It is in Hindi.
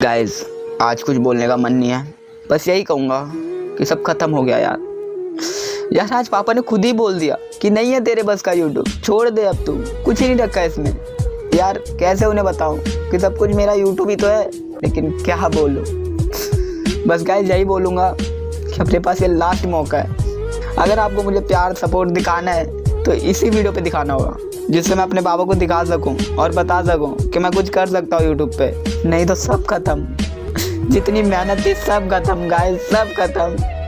गाइस आज कुछ बोलने का मन नहीं है, बस यही कहूँगा कि सब खत्म हो गया यार। आज पापा ने खुद ही बोल दिया कि नहीं है तेरे बस का यूट्यूब, छोड़ दे, अब तू कुछ ही नहीं रखा इसमें। यार कैसे उन्हें बताऊँ कि सब कुछ मेरा यूट्यूब ही तो है, लेकिन क्या बोलूँ। बस गाइस यही बोलूँगा कि अपने पास ये लास्ट मौका है। अगर आपको मुझे प्यार सपोर्ट दिखाना है तो इसी वीडियो पे दिखाना होगा, जिससे मैं अपने पापा को दिखा सकूं और बता सकूं कि मैं कुछ कर सकता हूं यूट्यूब पे। नहीं तो सब खत्म, जितनी मेहनत थी सब खत्म गाइस, सब खत्म।